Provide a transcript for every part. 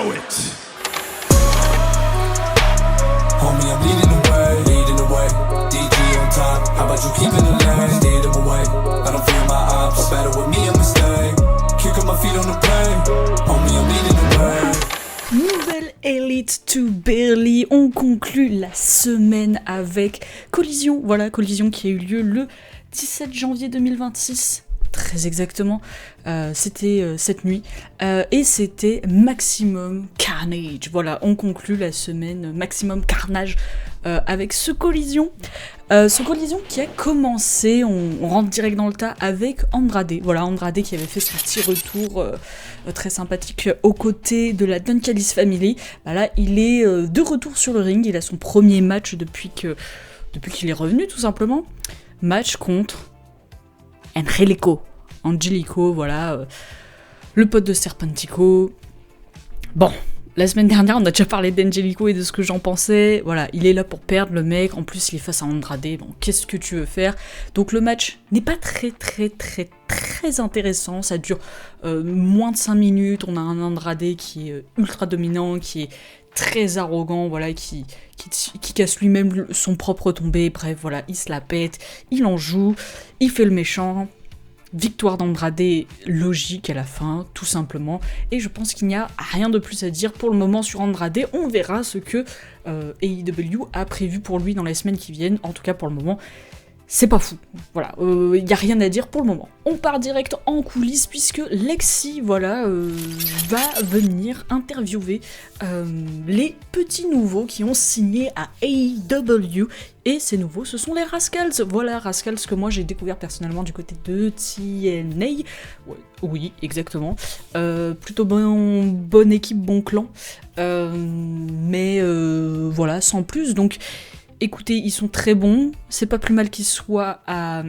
know it. Homie, I'm leading the way, DG on top, how about you keeping the lane, lead them away, I don't fear my ops, better with me a mistake, kick up my feet on the plane, homie, I'm leading the way. Nouvelle Elite to Barely, on conclut la semaine avec Collision, voilà, Collision qui a eu lieu le 17 janvier 2026, très exactement, c'était cette nuit, et c'était Maximum Carnage, voilà, on conclut la semaine Maximum Carnage avec ce Collision qui a commencé, on rentre direct dans le tas avec Andrade, voilà, Andrade qui avait fait son petit retour très sympathique aux côtés de la Don Callis Family, bah là il est de retour sur le ring, il a son premier match depuis qu'il est revenu tout simplement, match contre Angelico, voilà, le pote de Serpentico. Bon, la semaine dernière, on a déjà parlé d'Angelico et de ce que j'en pensais. Voilà, il est là pour perdre, le mec. En plus, il est face à Andrade. Bon, qu'est-ce que tu veux faire ? Donc, le match n'est pas très intéressant. Ça dure moins de 5 minutes. On a un Andrade qui est ultra dominant, qui est très arrogant, voilà, qui casse lui-même son propre tombé. Bref, voilà, il se la pète, il en joue, il fait le méchant. Victoire d'Andrade logique à la fin, tout simplement. Et je pense qu'il n'y a rien de plus à dire pour le moment sur Andrade. On verra ce que AEW a prévu pour lui dans les semaines qui viennent. En tout cas, pour le moment, c'est pas fou. Voilà, il n'y a rien à dire pour le moment. On part direct en coulisses puisque Lexi, voilà, va venir interviewer les petits nouveaux qui ont signé à AEW. Et ces nouveaux, ce sont les Rascals. Voilà, Rascals que moi j'ai découvert personnellement du côté de TNA. Ouais, oui, exactement. Plutôt bonne équipe, bon clan. Mais voilà, sans plus. Donc, écoutez, ils sont très bons. C'est pas plus mal qu'ils soient à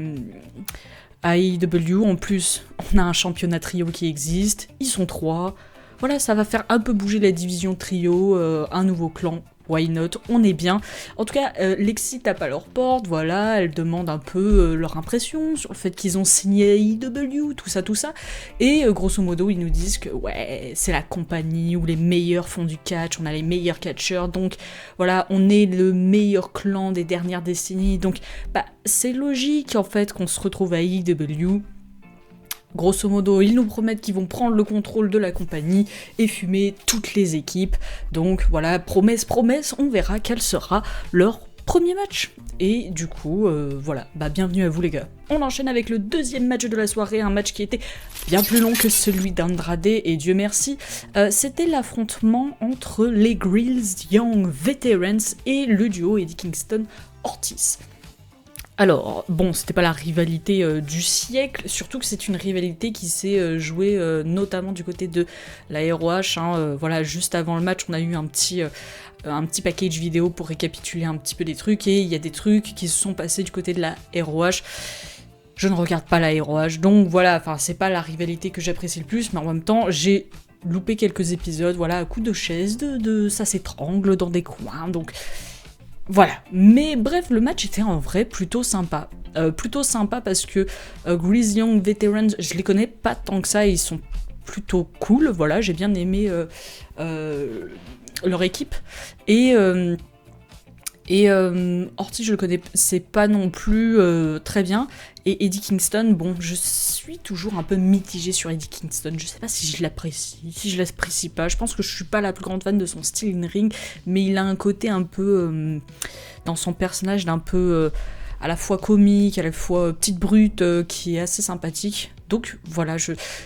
AEW. En plus, on a un championnat trio qui existe. Ils sont 3. Voilà, ça va faire un peu bouger la division trio. Un nouveau clan. Why not, on est bien. En tout cas, Lexi tape à leur porte, voilà, elle demande un peu leur impression sur le fait qu'ils ont signé AEW, tout ça. Et grosso modo, ils nous disent que ouais, c'est la compagnie où les meilleurs font du catch, on a les meilleurs catcheurs, donc voilà, on est le meilleur clan des dernières décennies, donc bah c'est logique en fait qu'on se retrouve à AEW. Grosso modo, ils nous promettent qu'ils vont prendre le contrôle de la compagnie et fumer toutes les équipes. Donc voilà, promesse, on verra quel sera leur premier match. Et du coup, voilà, bah bienvenue à vous les gars. On enchaîne avec le deuxième match de la soirée, un match qui était bien plus long que celui d'Andrade, et Dieu merci. C'était l'affrontement entre les Grills Young Veterans et le duo Eddie Kingston-Ortiz. Alors, bon, c'était pas la rivalité du siècle, surtout que c'est une rivalité qui s'est jouée notamment du côté de la ROH, voilà, juste avant le match, on a eu un petit package vidéo pour récapituler un petit peu des trucs, et il y a des trucs qui se sont passés du côté de la ROH. Je ne regarde pas la ROH, donc voilà, enfin, c'est pas la rivalité que j'apprécie le plus, mais en même temps, j'ai loupé quelques épisodes, voilà, à coups de chaise, ça s'étrangle dans des coins, donc... Voilà, mais bref, le match était en vrai plutôt sympa. Parce que Grills Young Veterans, je les connais pas tant que ça, ils sont plutôt cool, voilà, j'ai bien aimé leur équipe. Et Ortiz, je le connais, c'est pas non plus très bien. Et Eddie Kingston, bon, je suis toujours un peu mitigée sur Eddie Kingston. Je sais pas si je l'apprécie, si je l'apprécie pas. Je pense que je suis pas la plus grande fan de son style in-ring, mais il a un côté un peu, dans son personnage, d'un peu à la fois comique, à la fois petite brute, qui est assez sympathique. Donc voilà,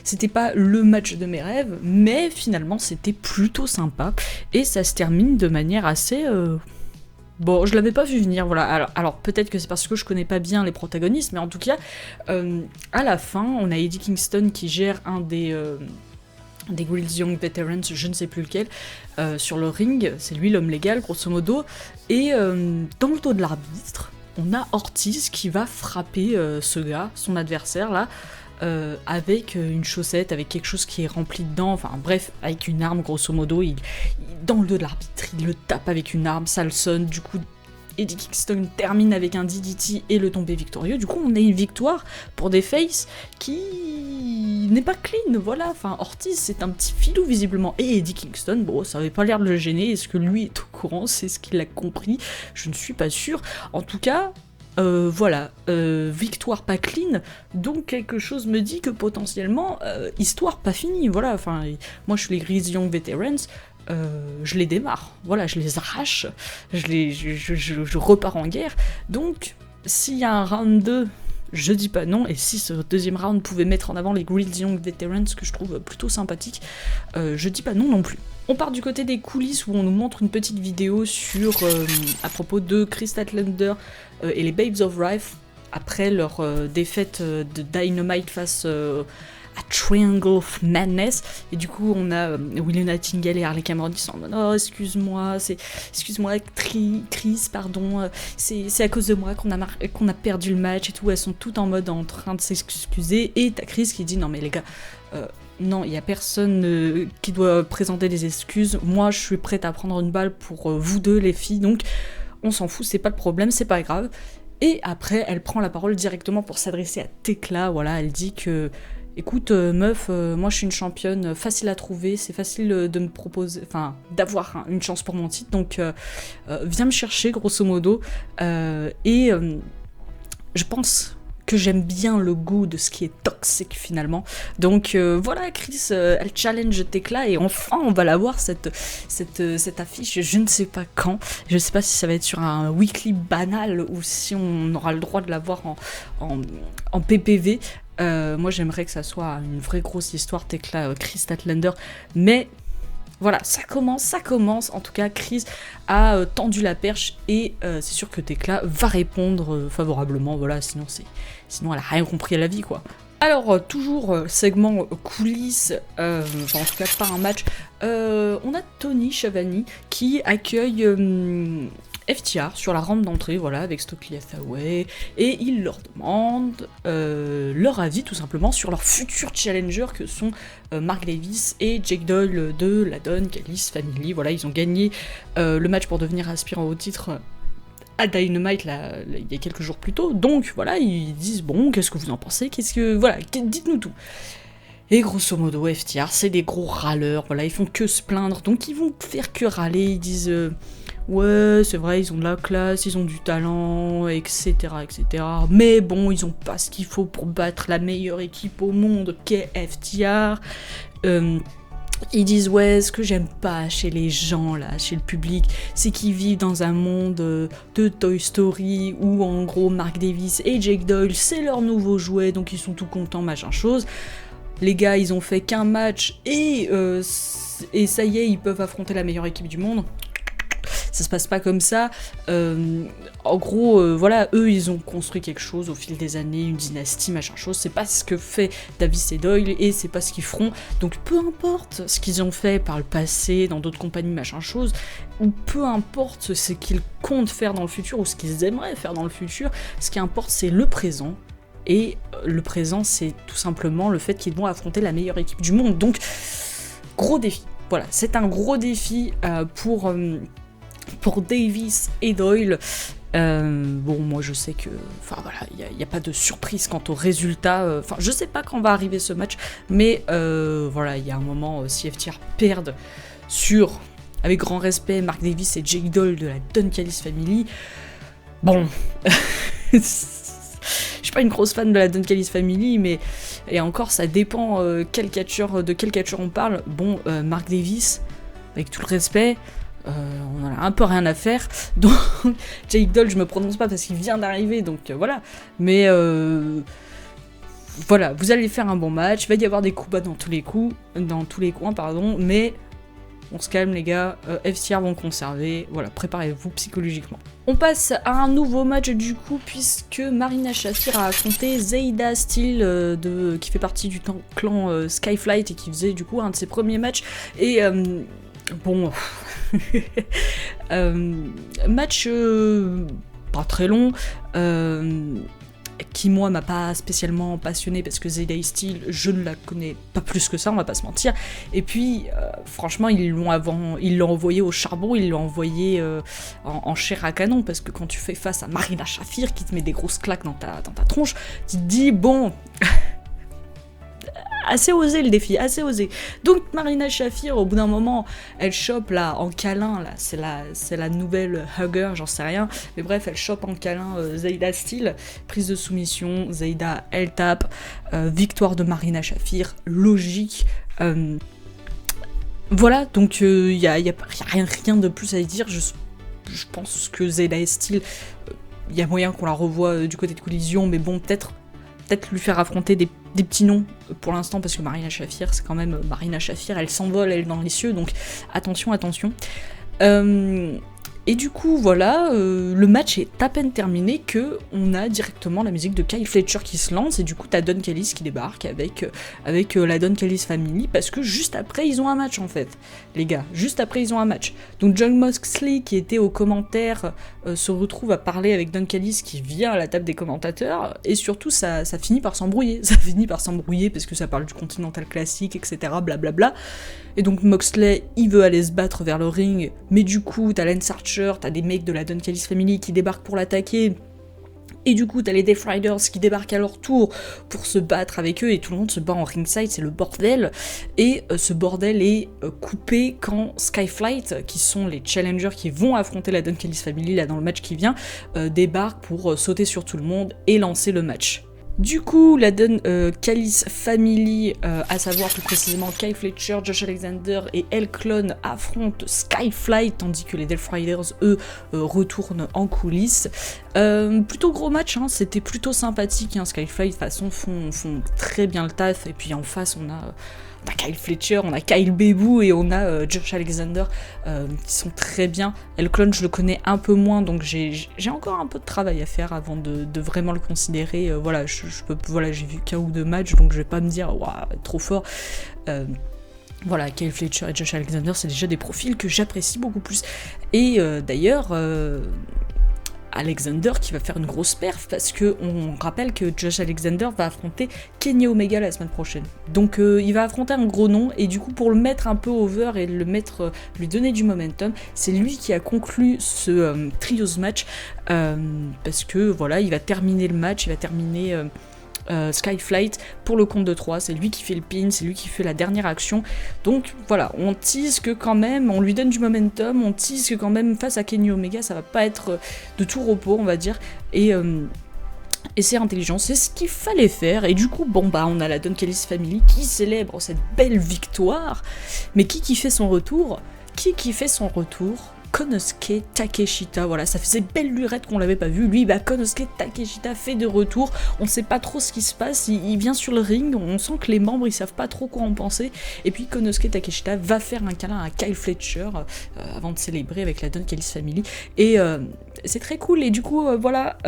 c'était pas le match de mes rêves, mais finalement c'était plutôt sympa. Et ça se termine de manière assez... Bon, je l'avais pas vu venir, voilà. Alors peut-être que c'est parce que je connais pas bien les protagonistes, mais en tout cas, à la fin, on a Eddie Kingston qui gère un des Grills Young Veterans, je ne sais plus lequel, sur le ring, c'est lui l'homme légal, grosso modo, et dans le dos de l'arbitre, on a Ortiz qui va frapper ce gars, son adversaire, là, avec une chaussette, avec quelque chose qui est rempli dedans, enfin bref, avec une arme grosso modo, il dans le dos de l'arbitre, il le tape avec une arme, ça le sonne, du coup Eddie Kingston termine avec un DDT et le tombé victorieux. Du coup, on a une victoire pour des faces qui n'est pas clean, voilà. Enfin, Ortiz, c'est un petit filou visiblement. Et Eddie Kingston, bon, ça avait pas l'air de le gêner. Est-ce que lui est au courant? C'est ce qu'il a compris? Je ne suis pas sûre. En tout cas... voilà, victoire pas clean, donc quelque chose me dit que potentiellement, histoire pas finie, voilà, enfin, moi je suis les Grizzly Young Veterans, je les démarre, voilà, je les arrache, je repars en guerre, donc s'il y a un round 2, je dis pas non, et si ce deuxième round pouvait mettre en avant les Grizzly Young Veterans, que je trouve plutôt sympathique, je dis pas non non plus. On part du côté des coulisses où on nous montre une petite vidéo sur à propos de Kris Statlander et les Babes of Wrath après leur défaite de Dynamite face à Triangle of Madness. Et du coup, on a Willow Nightingale et Harley Cameron qui sont en mode oh, excuse-moi, Chris, pardon, c'est à cause de moi qu'on a perdu le match et tout. Elles sont toutes en mode en train de s'excuser. Et t'as Chris qui dit non, mais les gars, non, il n'y a personne qui doit présenter des excuses. Moi, je suis prête à prendre une balle pour vous deux, les filles. Donc, on s'en fout, c'est pas le problème, c'est pas grave. Et après, elle prend la parole directement pour s'adresser à Tekla. Voilà, elle dit que, écoute, meuf, moi je suis une championne facile à trouver. C'est facile de me proposer, enfin, d'avoir une chance pour mon titre. Donc, viens me chercher, grosso modo. Je pense que j'aime bien le goût de ce qui est toxique finalement. Donc voilà, Chris, elle challenge Tekla et enfin on va la voir cette affiche, je ne sais pas quand, je sais pas si ça va être sur un weekly banal ou si on aura le droit de la voir en PPV. Moi j'aimerais que ça soit une vraie grosse histoire Tekla, Kris Statlander, mais voilà, ça commence. En tout cas, Chris a tendu la perche et c'est sûr que Tekla va répondre favorablement. Voilà, sinon elle a rien compris à la vie, quoi. Alors, toujours segment coulisses, en tout cas pas un match, on a Tony Schiavone qui accueille FTR sur la rampe d'entrée, voilà, avec Stokely Hathaway, et il leur demande leur avis tout simplement sur leurs futurs challengers que sont Mark Davis et Jake Doyle de la Don Callis Family. Voilà, ils ont gagné le match pour devenir aspirant au titre à Dynamite il y a quelques jours plus tôt, donc voilà, ils disent bon, qu'est-ce que vous en pensez, voilà, dites-nous tout. Et grosso modo, FTR, c'est des gros râleurs, voilà, ils font que se plaindre, donc ils vont faire que râler, ils disent ouais, c'est vrai, ils ont de la classe, ils ont du talent, etc., etc. Mais bon, ils ont pas ce qu'il faut pour battre la meilleure équipe au monde qu'est FTR. Ils disent ouais, ce que j'aime pas chez les gens là, chez le public, c'est qu'ils vivent dans un monde de Toy Story où en gros Mark Davis et Jake Doyle c'est leur nouveau jouet, donc ils sont tout contents, machin chose. Les gars, ils ont fait qu'un match et ça y est, ils peuvent affronter la meilleure équipe du monde. Ça se passe pas comme ça. En gros, voilà, eux, ils ont construit quelque chose au fil des années, une dynastie, machin chose. C'est pas ce que fait Davis et Doyle et c'est pas ce qu'ils feront. Donc peu importe ce qu'ils ont fait par le passé, dans d'autres compagnies, machin chose, ou peu importe ce qu'ils comptent faire dans le futur ou ce qu'ils aimeraient faire dans le futur, ce qui importe, c'est le présent. Et le présent, c'est tout simplement le fait qu'ils vont affronter la meilleure équipe du monde. Donc, gros défi. Voilà, c'est un gros défi pour Davis et Doyle. Bon, moi je sais que, enfin voilà, il n'y a pas de surprise quant au résultat. Enfin, je sais pas quand va arriver ce match, mais voilà, il y a un moment, si FTR perdent sur, avec grand respect, Mark Davis et Jake Doyle de la Don Callis Family, bon, je suis pas une grosse fan de la Don Callis Family, mais et encore ça dépend de quel catcheur on parle. Bon, Mark Davis, avec tout le respect, on en a un peu rien à faire. Donc Jake Doyle, je me prononce pas parce qu'il vient d'arriver, donc voilà. Mais voilà, vous allez faire un bon match. Il va y avoir des coups bas dans tous les coins, pardon. Mais on se calme les gars, FTR vont conserver, voilà, préparez-vous psychologiquement. On passe à un nouveau match du coup, puisque Marina Shafir a affronté Zayda Steele, qui fait partie du clan Skyflight et qui faisait du coup un de ses premiers matchs. Et bon, match pas très long, qui moi m'a pas spécialement passionné parce que Zayda Steel, je ne la connais pas plus que ça, on va pas se mentir. Et puis franchement ils l'ont envoyé au charbon, ils l'ont envoyé en chair à canon, parce que quand tu fais face à Marina Shafir qui te met des grosses claques dans ta tronche, tu te dis bon assez osé le défi, assez osé. Donc Marina Shafir, au bout d'un moment, elle chope là en câlin, là, c'est la nouvelle hugger, j'en sais rien, mais bref, elle chope en câlin Zayda Steel, prise de soumission, Zayda elle tape, victoire de Marina Shafir, logique. Voilà, donc y a rien de plus à dire. Je pense que Zayda Steel, il y a moyen qu'on la revoie du côté de Collision, mais bon, peut-être lui faire affronter des petits noms pour l'instant, parce que Marina Shafir, c'est quand même Marina Shafir, elle s'envole, elle, dans les cieux, donc attention. Et du coup, voilà, le match est à peine terminé que on a directement la musique de Kyle Fletcher qui se lance, et du coup, t'as Don Callis qui débarque avec la Don Callis Family, parce que juste après, ils ont un match, en fait, les gars, juste après, ils ont un match. Donc, Jon Moxley, qui était aux commentaires, se retrouve à parler avec Don Callis, qui vient à la table des commentateurs, et surtout, ça finit par s'embrouiller. Ça finit par s'embrouiller, parce que ça parle du Continental Classic, etc., blablabla. Et donc Moxley, il veut aller se battre vers le ring, mais du coup, t'as Lance Archer, t'as des mecs de la Don Callis Family qui débarquent pour l'attaquer, et du coup, t'as les Death Riders qui débarquent à leur tour pour se battre avec eux, et tout le monde se bat en ringside, c'est le bordel. Et ce bordel est coupé quand Skyflight, qui sont les challengers qui vont affronter la Don Callis Family là dans le match qui vient, débarquent pour sauter sur tout le monde et lancer le match. Du coup, la Don Callis Family, à savoir plus précisément Kyle Fletcher, Josh Alexander et El Clone, affrontent Skyflight, tandis que les Death Riders, eux, retournent en coulisses. Plutôt gros match, hein, c'était plutôt sympathique, hein, Skyflight, de toute façon, font très bien le taf, et puis en face, on a Kyle Fletcher, on a Kyle Bebou et on a Josh Alexander qui sont très bien. El Clone, je le connais un peu moins, donc j'ai encore un peu de travail à faire avant de vraiment le considérer. Voilà, j'ai vu qu'un ou deux matchs, donc je vais pas me dire waouh, trop fort. Voilà, Kyle Fletcher et Josh Alexander, c'est déjà des profils que j'apprécie beaucoup plus. Et d'ailleurs, Alexander qui va faire une grosse perf, parce que on rappelle que Josh Alexander va affronter Kenny Omega la semaine prochaine. Donc il va affronter un gros nom, et du coup pour le mettre un peu over et lui donner du momentum, c'est lui qui a conclu ce trios match, parce que voilà, il va terminer le match, il va terminer Skyflight pour le compte de 3, c'est lui qui fait le pin, c'est lui qui fait la dernière action, donc voilà, on tease que quand même, on lui donne du momentum, on tease que quand même face à Kenny Omega, ça va pas être de tout repos, on va dire, et c'est intelligent, c'est ce qu'il fallait faire, et du coup, bon bah, on a la Don Callis Family qui célèbre cette belle victoire, mais qui fait son retour? Qui fait son retour? Konosuke Takeshita, voilà, ça faisait belle lurette qu'on l'avait pas vu, lui, bah Konosuke Takeshita fait de retour, on sait pas trop ce qui se passe, il vient sur le ring, on sent que les membres ils savent pas trop quoi en penser, et puis Konosuke Takeshita va faire un câlin à Kyle Fletcher avant de célébrer avec la Don Callis Family, et c'est très cool, et du coup voilà,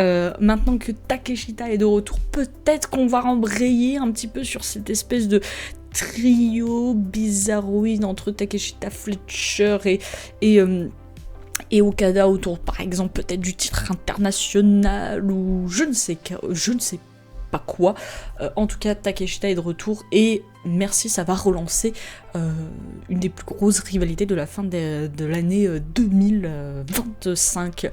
maintenant que Takeshita est de retour, peut-être qu'on va embrayer un petit peu sur cette espèce de trio bizarroïde entre Takeshita, Fletcher et Okada autour, par exemple, peut-être du titre international ou je ne sais pas quoi. En tout cas, Takeshita est de retour et merci, ça va relancer une des plus grosses rivalités de la fin de l'année 2025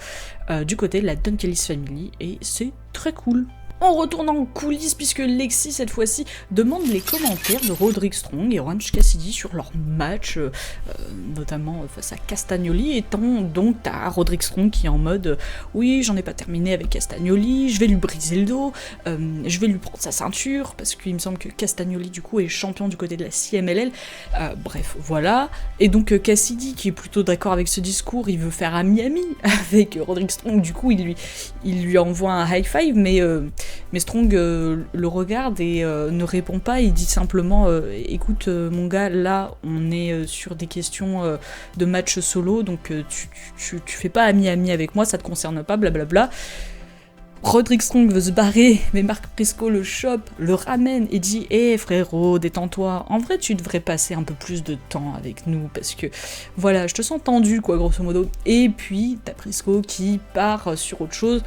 du côté de la Don Callis Family et c'est très cool. On retourne en coulisses puisque Lexi cette fois-ci demande les commentaires de Roderick Strong et Orange Cassidy sur leur match, notamment face à Castagnoli, étant donc t'as Roderick Strong qui est en mode oui j'en ai pas terminé avec Castagnoli, je vais lui briser le dos, je vais lui prendre sa ceinture parce qu'il me semble que Castagnoli du coup est champion du côté de la CMLL, bref voilà, et donc Cassidy qui est plutôt d'accord avec ce discours, il veut faire ami-ami avec Roderick Strong, du coup il lui envoie un high five mais Strong le regarde et ne répond pas, il dit simplement écoute mon gars, là on est sur des questions de match solo, donc tu fais pas ami-ami avec moi, ça te concerne pas, blablabla. Roderick Strong veut se barrer, mais Mark Briscoe le chope, le ramène et dit hé frérot, détends-toi, en vrai tu devrais passer un peu plus de temps avec nous, parce que voilà, je te sens tendu quoi, grosso modo. Et puis t'as Briscoe qui part sur autre chose,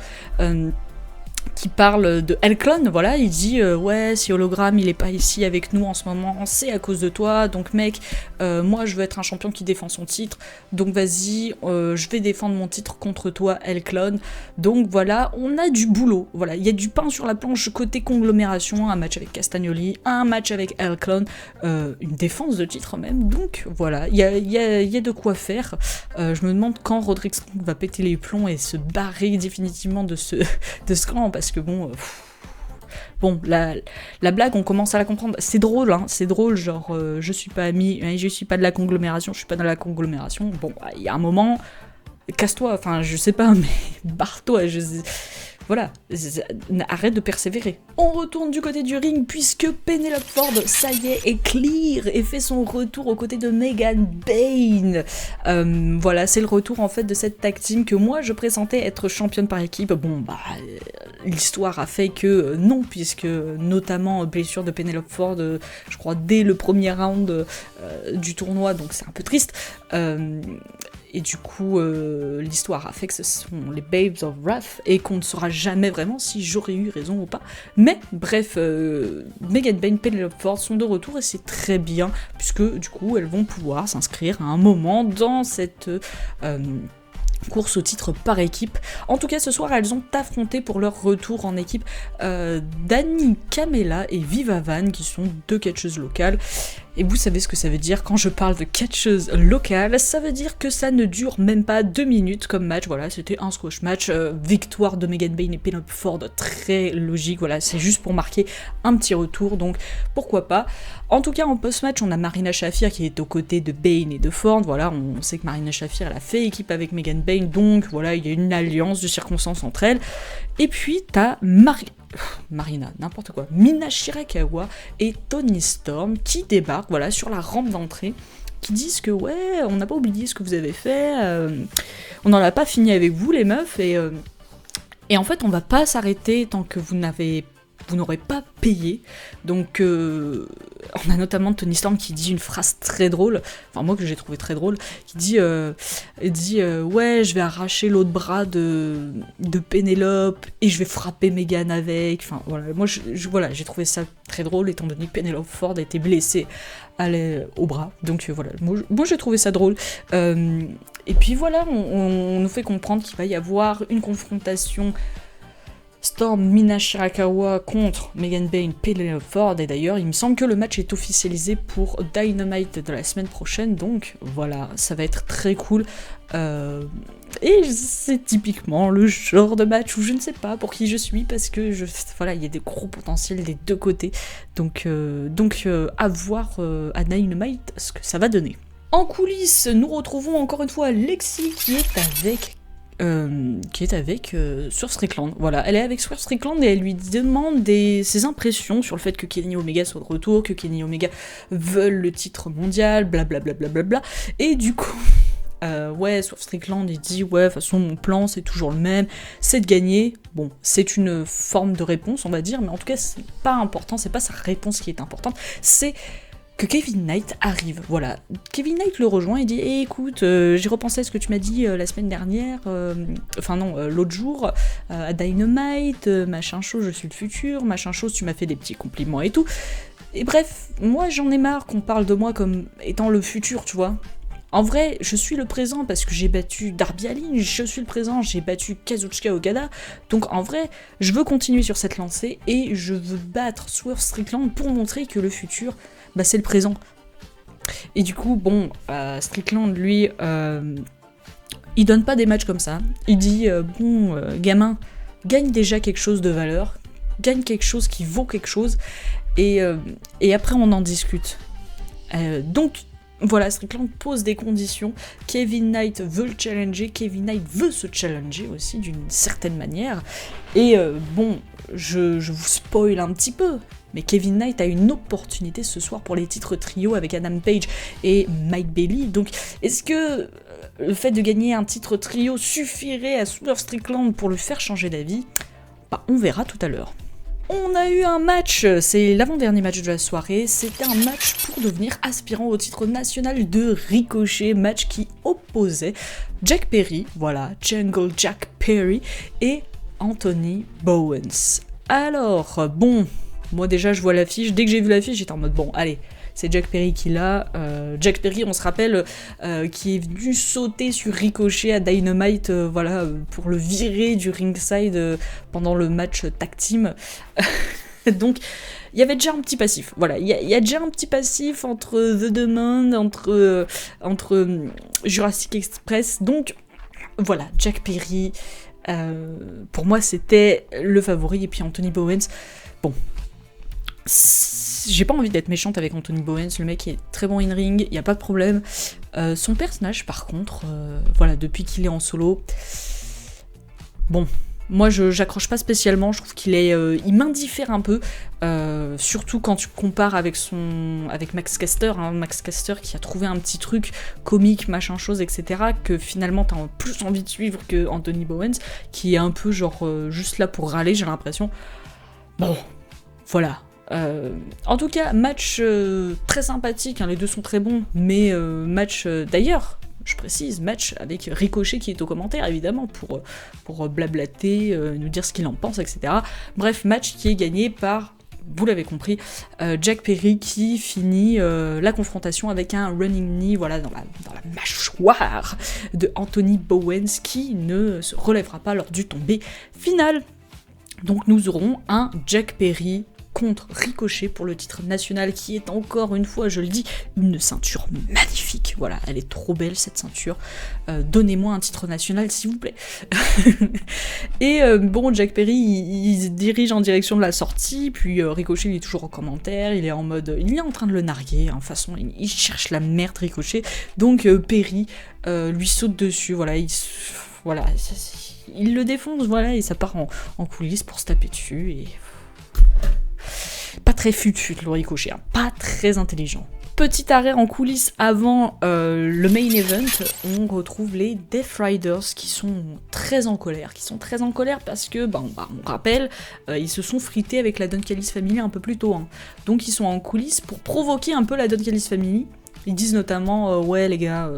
qui parle de Elklon, voilà, il dit ouais, si Hologramme il est pas ici avec nous en ce moment, c'est à cause de toi, donc mec, moi je veux être un champion qui défend son titre, donc vas-y, je vais défendre mon titre contre toi Elklon, donc voilà, on a du boulot, voilà, il y a du pain sur la planche côté conglomération, un match avec Castagnoli, un match avec Elklon, une défense de titre même, donc voilà, il y a de quoi faire, je me demande quand Roderick Strong va péter les plombs et se barrer définitivement de ce clan, parce que bon, la blague, on commence à la comprendre. C'est drôle, hein, c'est drôle, genre, je suis pas ami, je suis pas de la conglomération, je suis pas dans la conglomération. Bon, il y a un moment, casse-toi, enfin, je sais pas, mais barre-toi, voilà, arrête de persévérer. On retourne du côté du ring puisque Penelope Ford, ça y est clear et fait son retour aux côtés de Megan Bayne. Voilà, c'est le retour en fait de cette tag team que moi je pressentais être championne par équipe. Bon bah, l'histoire a fait que non, puisque notamment blessure de Penelope Ford, je crois dès le premier round du tournoi, donc c'est un peu triste. Et du coup, l'histoire a fait que ce sont les Babes of Wrath, et qu'on ne saura jamais vraiment si j'aurais eu raison ou pas. Mais bref, Megan Bayne et Penelope Ford sont de retour, et c'est très bien, puisque du coup, elles vont pouvoir s'inscrire à un moment dans cette course au titre par équipe. En tout cas, ce soir, elles ont affronté pour leur retour en équipe Dani Kamela et Viva Van, qui sont deux catcheuses locales. Et vous savez ce que ça veut dire quand je parle de catcheuse locale, ça veut dire que ça ne dure même pas 2 minutes comme match, voilà, c'était un squash match, victoire de Megan Bayne et Penelope Ford, très logique, voilà, c'est juste pour marquer un petit retour, donc pourquoi pas. En tout cas, en post-match, on a Marina Shafir qui est aux côtés de Bayne et de Ford, voilà, on sait que Marina Shafir, elle a fait équipe avec Megan Bayne, donc voilà, il y a une alliance de circonstances entre elles. Et puis, t'as Marina, n'importe quoi, Mina Shirakawa et Toni Storm qui débarquent, voilà, sur la rampe d'entrée, qui disent que ouais, on n'a pas oublié ce que vous avez fait, on n'en a pas fini avec vous les meufs, et en fait on va pas s'arrêter tant que vous n'aurez pas payé. Donc on a notamment Toni Storm qui dit une phrase très drôle, enfin moi que j'ai trouvé très drôle, qui dit ouais, je vais arracher l'autre bras de Pénélope et je vais frapper Megan avec. Enfin voilà, moi voilà, j'ai trouvé ça très drôle étant donné que Penelope Ford a été blessée au bras. Donc voilà, moi j'ai trouvé ça drôle. Et puis voilà, on nous fait comprendre qu'il va y avoir une confrontation Storm Mina Shirakawa contre Megan Bayne Penelope Ford, et d'ailleurs il me semble que le match est officialisé pour Dynamite de la semaine prochaine, donc voilà, ça va être très cool. Et c'est typiquement le genre de match où je ne sais pas pour qui je suis, parce que voilà, il y a des gros potentiels des deux côtés, donc à voir à Dynamite ce que ça va donner. En coulisses, nous retrouvons encore une fois Lexi qui est avec Swerve Strickland. Voilà, elle est avec Swerve Strickland et elle lui demande ses impressions sur le fait que Kenny Omega soit de retour, que Kenny Omega veulent le titre mondial, blablabla. Et du coup, ouais, Swerve Strickland il dit ouais, de toute façon mon plan c'est toujours le même, c'est de gagner. Bon, c'est une forme de réponse on va dire, mais en tout cas c'est pas important, c'est pas sa réponse qui est importante, c'est que Kevin Knight arrive, voilà. Kevin Knight le rejoint et dit hey, écoute, j'ai repensé à ce que tu m'as dit la semaine dernière, l'autre jour, à Dynamite, machin chose, je suis le futur, machin chose, tu m'as fait des petits compliments et tout. Et bref, moi j'en ai marre qu'on parle de moi comme étant le futur, tu vois. En vrai, je suis le présent parce que j'ai battu Darby Allin, je suis le présent, j'ai battu Kazuchika Okada, donc en vrai, je veux continuer sur cette lancée et je veux battre Swerve Strickland pour montrer que le futur, bah c'est le présent. Et du coup, bon, Strickland, lui, il donne pas des matchs comme ça. Il dit, gamin, gagne déjà quelque chose de valeur, gagne quelque chose qui vaut quelque chose, et après on en discute. Donc, voilà, Strickland pose des conditions, Kevin Knight veut le challenger, Kevin Knight veut se challenger aussi d'une certaine manière, et je vous spoil un petit peu, mais Kevin Knight a une opportunité ce soir pour les titres trio avec Adam Page et Mike Bailey, donc est-ce que le fait de gagner un titre trio suffirait à Swerve Strickland pour le faire changer d'avis? Bah, on verra tout à l'heure. On a eu un match, c'est l'avant-dernier match de la soirée, c'était un match pour devenir aspirant au titre national de Ricochet, match qui opposait Jack Perry, voilà, Jungle Jack Perry, et Anthony Bowens. Alors, bon, moi déjà je vois l'affiche, dès que j'ai vu l'affiche j'étais en mode bon, allez, c'est Jack Perry qui l'a. Jack Perry, on se rappelle, qui est venu sauter sur Ricochet à Dynamite, pour le virer du ringside pendant le match tag team. Donc, il y avait déjà un petit passif. Voilà, il y a déjà un petit passif entre The Demon, entre Jurassic Express. Donc, voilà, Jack Perry, pour moi, c'était le favori. Et puis Anthony Bowens, bon, j'ai pas envie d'être méchante avec Anthony Bowens, le mec est très bon in-ring, il y a pas de problème. Son personnage, par contre, depuis qu'il est en solo, bon, moi j'accroche pas spécialement, je trouve il m'indiffère un peu, surtout quand tu compares avec Max Caster, Max Caster qui a trouvé un petit truc comique, machin chose, etc., que finalement t'as plus envie de suivre que Anthony Bowens, qui est un peu juste là pour râler, j'ai l'impression. Bon, voilà. En tout cas, match très sympathique, les deux sont très bons, mais match d'ailleurs, je précise, match avec Ricochet qui est au commentaire, évidemment, pour blablater, nous dire ce qu'il en pense, etc. Bref, match qui est gagné par, vous l'avez compris, Jack Perry qui finit la confrontation avec un running knee, dans la mâchoire de Anthony Bowens qui ne se relèvera pas lors du tombé final. Donc nous aurons un Jack Perry contre Ricochet pour le titre national qui est encore une fois, je le dis, une ceinture magnifique. Voilà, elle est trop belle cette ceinture. Donnez-moi un titre national s'il vous plaît. Et Jack Perry il se dirige en direction de la sortie, puis Ricochet il est toujours en commentaire, il est en train de le narguer, façon il cherche la merde Ricochet. Donc Perry lui saute dessus, il le défonce, et ça part en coulisses pour se taper dessus et pas très fut-fut le Ricochet, pas très intelligent. Petit arrêt en coulisses avant le main event, on retrouve les Death Riders qui sont très en colère, parce que, on rappelle, ils se sont frités avec la Don Callis Family un peu plus tôt, donc ils sont en coulisses pour provoquer un peu la Don Callis Family. Ils disent notamment, ouais les gars,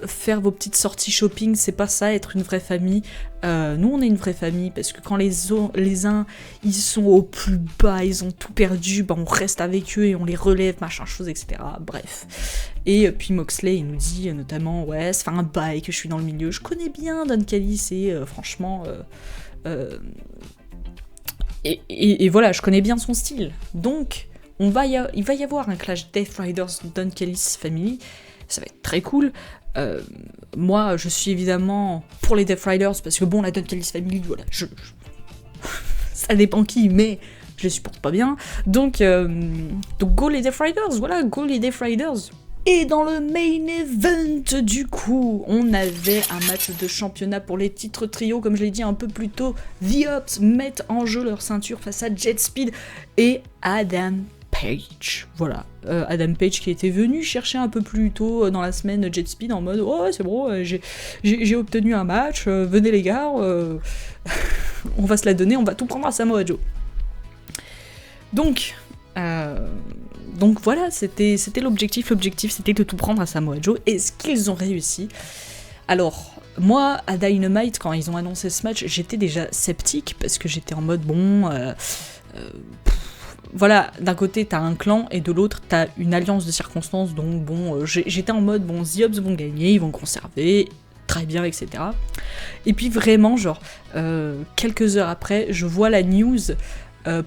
faire vos petites sorties shopping, c'est pas ça, être une vraie famille. Nous, on est une vraie famille, parce que quand les uns, ils sont au plus bas, ils ont tout perdu, on reste avec eux et on les relève, machin chose, etc. Bref. Et puis Moxley, il nous dit notamment, ouais, ça fait un bail que je suis dans le milieu, je connais bien Don Callis, et franchement... Et voilà, je connais bien son style. Donc, il va y avoir un clash Death Riders Don Callis Family. Ça va être très cool. Moi, je suis évidemment pour les Death Riders, parce que la Don Callis Family, ça dépend qui, mais je les supporte pas bien. Donc go les Death Riders, go les Death Riders. Et dans le main event, du coup, on avait un match de championnat pour les titres trio, comme je l'ai dit un peu plus tôt. The Ops mettent en jeu leur ceinture face à Jet Speed et Adam Page. Voilà, Adam Page qui était venu chercher un peu plus tôt dans la semaine Jet Speed en mode oh c'est bon, j'ai obtenu un match, venez les gars, on va se la donner, on va tout prendre à Samoa Joe. Donc voilà, c'était l'objectif c'était de tout prendre à Samoa Joe. Est-ce qu'ils ont réussi? Alors moi à Dynamite, quand ils ont annoncé ce match, j'étais déjà sceptique parce que j'étais en mode voilà, d'un côté t'as un clan et de l'autre t'as une alliance de circonstances, donc j'étais en mode The Ops vont gagner, ils vont conserver, très bien, etc. Et puis vraiment quelques heures après, je vois la news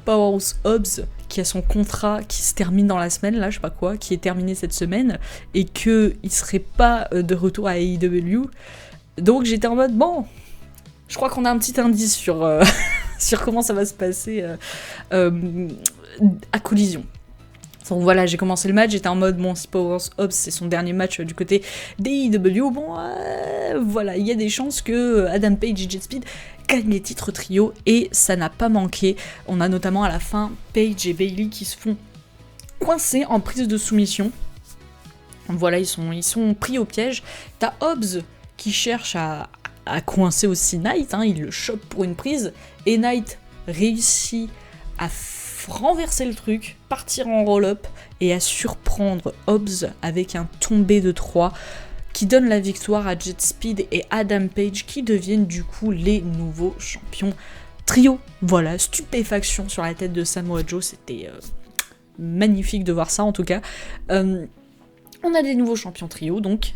Powerhouse Hobbs qui a son contrat qui se termine dans la semaine, là je sais pas quoi, qui est terminé cette semaine, et qu'il serait pas de retour à AEW. Donc j'étais en mode je crois qu'on a un petit indice sur comment ça va se passer à Collision. Donc voilà, j'ai commencé le match, j'étais en mode si Powerhouse Hobbs c'est son dernier match du côté d'AEW, voilà, il y a des chances que Adam Page et Jet Speed gagnent les titres trio, et ça n'a pas manqué. On a notamment à la fin Page et Bayley qui se font coincer en prise de soumission. Voilà, ils sont pris au piège. T'as Hobbs qui cherche à coincer aussi Knight, il le chope pour une prise, et Knight réussit à renverser le truc, partir en roll-up et à surprendre Hobbs avec un tombé de 3 qui donne la victoire à Jet Speed et Adam Page qui deviennent du coup les nouveaux champions trio. Voilà, stupéfaction sur la tête de Samoa Joe, c'était magnifique de voir ça en tout cas. On a des nouveaux champions trio donc.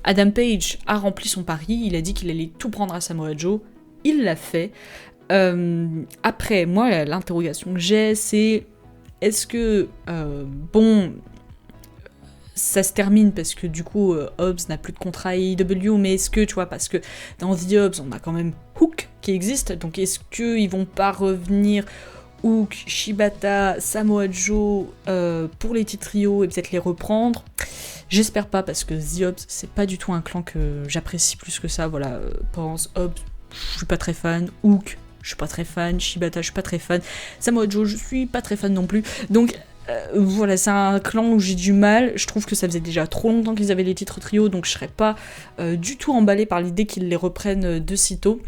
Adam Page a rempli son pari, il a dit qu'il allait tout prendre à Samoa Joe, il l'a fait. Après, moi, l'interrogation que j'ai, c'est est-ce que, ça se termine parce que du coup, Hobbs n'a plus de contrat à AEW, mais est-ce que, tu vois, parce que dans The Hobbs, on a quand même Hook qui existe, donc est-ce qu'ils vont pas revenir Hook, Shibata, Samoa Joe pour les titres trio et peut-être les reprendre? J'espère pas parce que The Hobbs, c'est pas du tout un clan que j'apprécie plus que ça, voilà, pense Hobbs, je suis pas très fan, Hook, je suis pas très fan, Shibata, je suis pas très fan, Samoa Joe, je suis pas très fan non plus, donc voilà, c'est un clan où j'ai du mal, je trouve que ça faisait déjà trop longtemps qu'ils avaient les titres trio, donc je serais pas du tout emballée par l'idée qu'ils les reprennent de sitôt.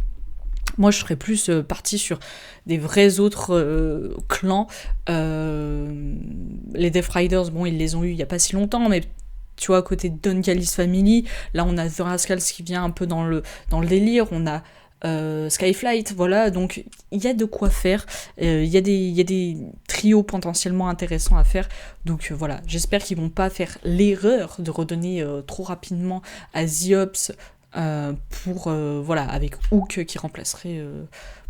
Moi, je serais plus partie sur des vrais autres clans. Les Death Riders, bon, ils les ont eu il y a pas si longtemps, mais tu vois, à côté de Don Callis Family, là, on a The Rascals qui vient un peu dans le délire, on a Skyflight, voilà, donc il y a de quoi faire, il y a des trios potentiellement intéressants à faire, donc voilà, j'espère qu'ils vont pas faire l'erreur de redonner trop rapidement à The Hobbs pour, voilà, avec Hook qui remplacerait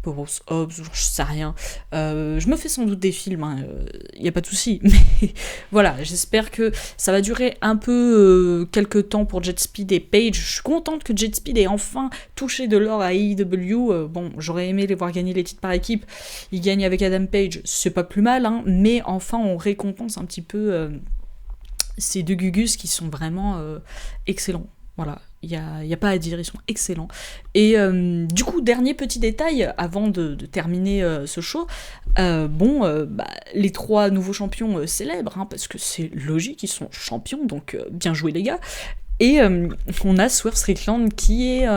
Powerhouse Hobbs, je sais rien, je me fais sans doute des films, il n'y a pas de souci, mais voilà, j'espère que ça va durer un peu quelques temps pour Jet Speed et Page. Je suis contente que Jet Speed ait enfin touché de l'or à AEW, bon, j'aurais aimé les voir gagner les titres par équipe, ils gagnent avec Adam Page, c'est pas plus mal, hein, mais enfin on récompense un petit peu ces deux Gugus qui sont vraiment excellents. Voilà, il y a pas à dire, ils sont excellents. Et du coup, dernier petit détail, avant de terminer ce show, les trois nouveaux champions célèbres, hein, parce que c'est logique, ils sont champions, donc bien joué les gars. Et on a Swerve Strickland qui est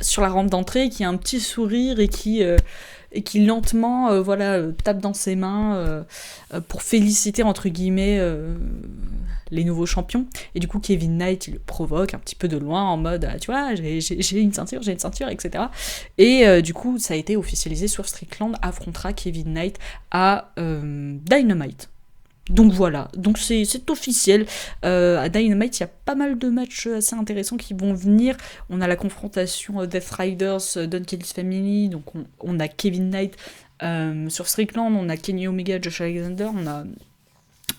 sur la rampe d'entrée, qui a un petit sourire et qui lentement tape dans ses mains pour féliciter entre guillemets les nouveaux champions. Et du coup Kevin Knight il le provoque un petit peu de loin en mode tu vois j'ai une ceinture, etc. Et du coup ça a été officialisé, Swerve Strickland affrontera Kevin Knight à Dynamite. Donc voilà, donc c'est officiel. À Dynamite, il y a pas mal de matchs assez intéressants qui vont venir. On a la confrontation Death Riders, Don Callis Family, donc on a Kevin Knight sur Strickland, on a Kenny Omega, Josh Alexander,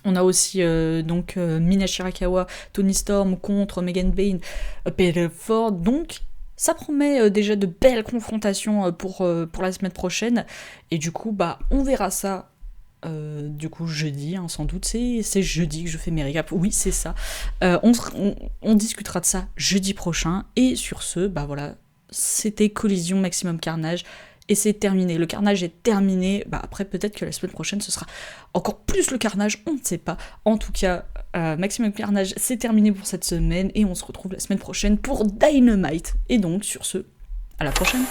on a aussi Mina Shirakawa, Toni Storm contre Megan Bayne, Peter Ford, donc ça promet déjà de belles confrontations pour la semaine prochaine, et du coup on verra ça. Du coup jeudi, hein, sans doute, c'est jeudi que je fais mes récaps, oui c'est ça, on discutera de ça jeudi prochain, et sur ce, voilà, c'était Collision Maximum Carnage, et c'est terminé, le carnage est terminé, après peut-être que la semaine prochaine ce sera encore plus le carnage, on ne sait pas, en tout cas, Maximum Carnage c'est terminé pour cette semaine, et on se retrouve la semaine prochaine pour Dynamite, et donc sur ce, à la prochaine.